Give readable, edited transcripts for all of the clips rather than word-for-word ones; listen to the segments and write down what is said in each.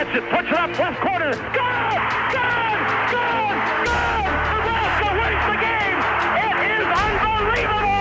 gets it, puts it up, left corner. Gone! Gone! Gone! Gone! Nebraska wins the game! It is unbelievable!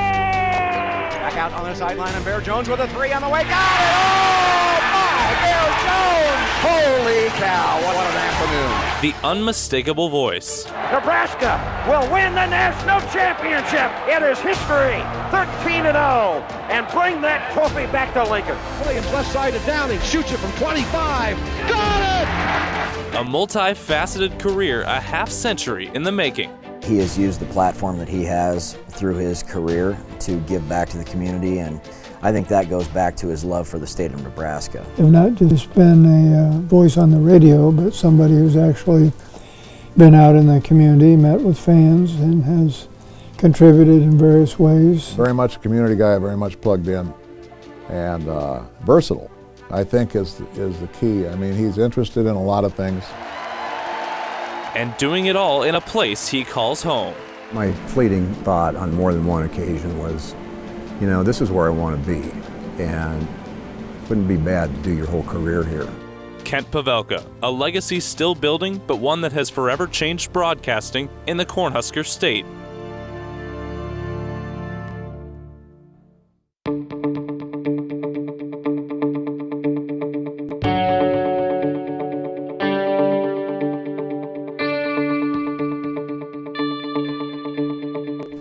Back out on the sideline, and Bear Jones with a three on the way. Got it! Oh, my! Bear Jones! Holy cow, what an afternoon. The unmistakable voice. Nebraska will win the national championship. It is history, 13-0, and bring that trophy back to Lincoln. Williams left side to Downing, shoots it from 25. Got it! A multifaceted career, a half century in the making. He has used the platform that he has through his career to give back to the community, and I think that goes back to his love for the state of Nebraska. I've not just been a voice on the radio, but somebody who's actually been out in the community, met with fans, and has contributed in various ways. Very much a community guy, very much plugged in, and versatile, I think is the key. I mean, he's interested in a lot of things. And doing it all in a place he calls home. My fleeting thought on more than one occasion was, you know, this is where I want to be, and it wouldn't be bad to do your whole career here. Kent Pavelka, a legacy still building, but one that has forever changed broadcasting in the Cornhusker state.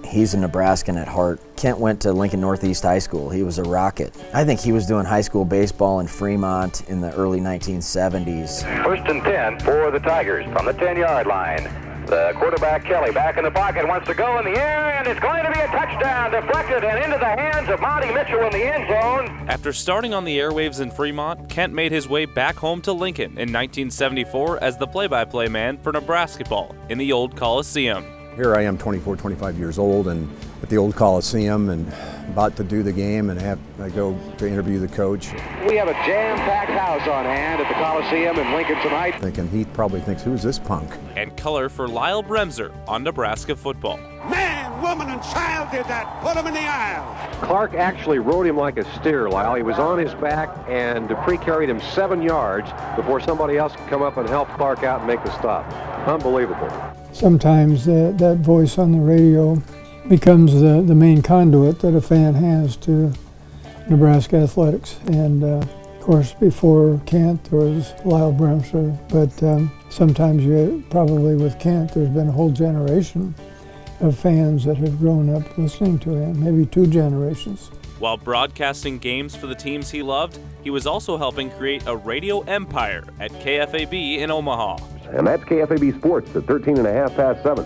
He's a Nebraskan at heart. Kent went to Lincoln Northeast High School. He was a Rocket. I think he was doing high school baseball in Fremont in the early 1970s. 1st and 10 for the Tigers from the 10-yard line. The quarterback, Kelly, back in the pocket, wants to go in the air, and it's going to be a touchdown, deflected and into the hands of Monty Mitchell in the end zone. After starting on the airwaves in Fremont, Kent made his way back home to Lincoln in 1974 as the play-by-play man for Nebraska ball in the old Coliseum. Here I am, 24, 25 years old, and at the old Coliseum, and about to do the game, and I go to interview the coach. We have a jam-packed house on hand at the Coliseum in Lincoln tonight. Thinking he probably thinks, who's this punk? And color for Lyle Bremser on Nebraska football. Man, woman, and child did that. Put him in the aisle. Clark actually rode him like a steer, Lyle. He was on his back, and Dupree carried him 7 yards before somebody else could come up and help Clark out and make the stop. Unbelievable. Sometimes that voice on the radio becomes the main conduit that a fan has to Nebraska athletics. And of course, before Kent, there was Lyle Bremser, but sometimes probably with Kent, there's been a whole generation of fans that have grown up listening to him, maybe 2 generations. While broadcasting games for the teams he loved, he was also helping create a radio empire at KFAB in Omaha. And that's KFAB Sports at 13 and a half past 7.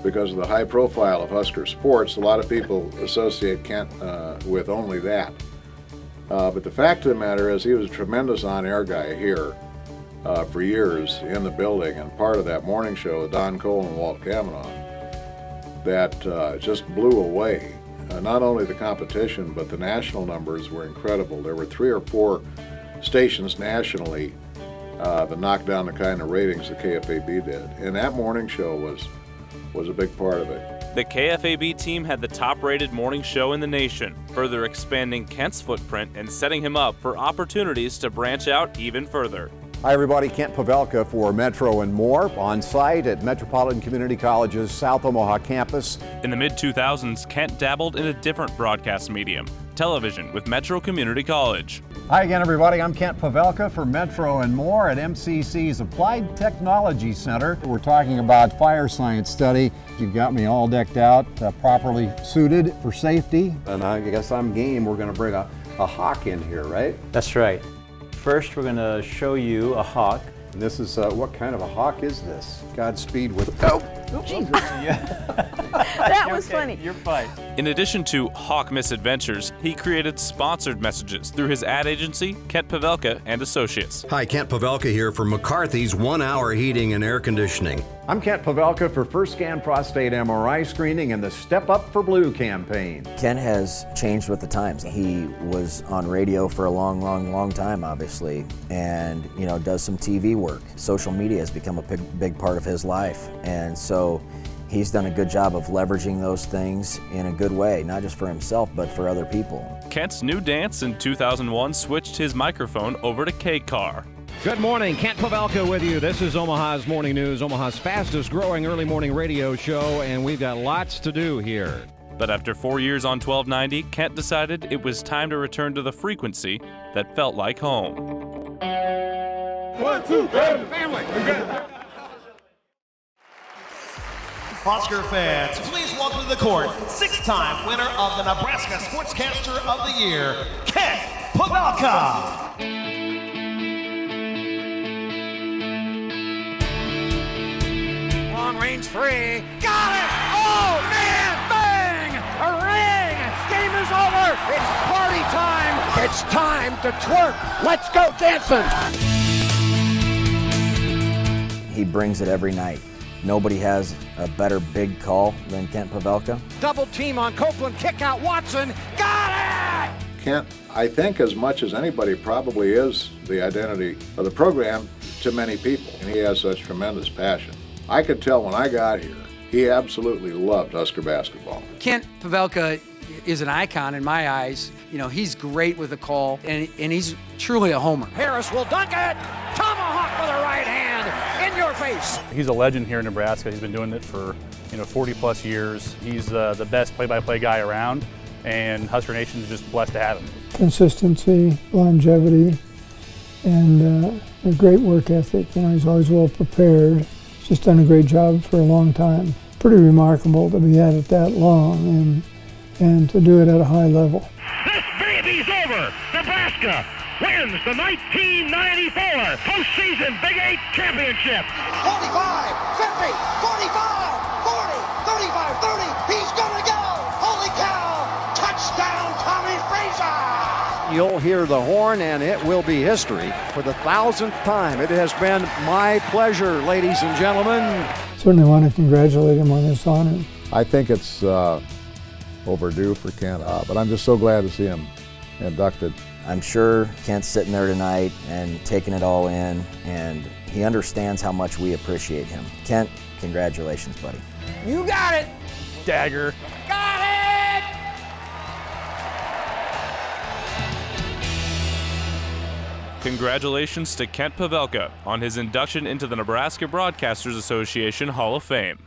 Because of the high profile of Husker sports, a lot of people associate Kent with only that. But the fact of the matter is he was a tremendous on-air guy here for years in the building, and part of that morning show with Don Cole and Walt Kavanaugh that just blew away. Not only the competition, but the national numbers were incredible. There were 3 or 4 stations nationally that knocked down the kind of ratings the KFAB did. And that morning show was a big part of it. The KFAB team had the top-rated morning show in the nation, further expanding Kent's footprint and setting him up for opportunities to branch out even further. Hi everybody, Kent Pavelka for Metro and More, on site at Metropolitan Community College's South Omaha campus. In the mid-2000s, Kent dabbled in a different broadcast medium, television with Metro Community College. Hi again everybody, I'm Kent Pavelka for Metro and More at MCC's Applied Technology Center. We're talking about fire science study. You've got me all decked out, properly suited for safety. And I guess I'm game. We're going to bring a hawk in here, right? That's right. First, we're going to show you a hawk. And this is, what kind of a hawk is this? Godspeed with, Jesus. That was funny. You're fine. In addition to Hawk Misadventures, he created sponsored messages through his ad agency, Kent Pavelka and Associates. Hi, Kent Pavelka here for McCarthy's 1 Hour Heating and Air Conditioning. I'm Kent Pavelka for First Scan Prostate MRI Screening and the Step Up for Blue campaign. Kent has changed with the times. He was on radio for a long time, obviously, and does some TV work. Social media has become a big part of his life, and so he's done a good job of leveraging those things in a good way, not just for himself, but for other people. Kent's new dance in 2001 switched his microphone over to K-Car. Good morning, Kent Pavelka with you. This is Omaha's Morning News, Omaha's fastest growing early morning radio show, and we've got lots to do here. But after 4 years on 1290, Kent decided it was time to return to the frequency that felt like home. 1, 2, family. Husker fans, please welcome to the court, 6-time winner of the Nebraska Sportscaster of the Year, Kent Pavelka. Long range three. Got it! Oh, man! Bang! A ring! Game is over! It's party time! It's time to twerk! Let's go dancing! He brings it every night. Nobody has a better big call than Kent Pavelka. Double team on Copeland, kick out Watson. Got it! Kent, I think as much as anybody, probably is the identity of the program to many people. And he has such tremendous passion. I could tell when I got here, he absolutely loved Husker basketball. Kent Pavelka is an icon in my eyes. You know, he's great with the call, and he's truly a homer. Harris will dunk it. Tomahawk with a right hand in your face. He's a legend here in Nebraska. He's been doing it for 40 plus years. He's the best play-by-play guy around, and Husker Nation is just blessed to have him. Consistency, longevity, and a great work ethic. You know, he's always well prepared. He's just done a great job for a long time. Pretty remarkable to be at it that long and to do it at a high level. This baby's over. Nebraska wins the 1994 postseason Big 8 championship. 45, 50, 45, 40, 35, 30. He's gonna go. Holy cow! Touchdown, Tommy Frazier! You'll hear the horn, and it will be history. For the 1000th time, it has been my pleasure, ladies and gentlemen. Certainly want to congratulate him on this honor. I think it's overdue for Kent, but I'm just so glad to see him inducted. I'm sure Kent's sitting there tonight and taking it all in, and he understands how much we appreciate him. Kent, congratulations, buddy. You got it! Dagger. Got it! Congratulations to Kent Pavelka on his induction into the Nebraska Broadcasters Association Hall of Fame.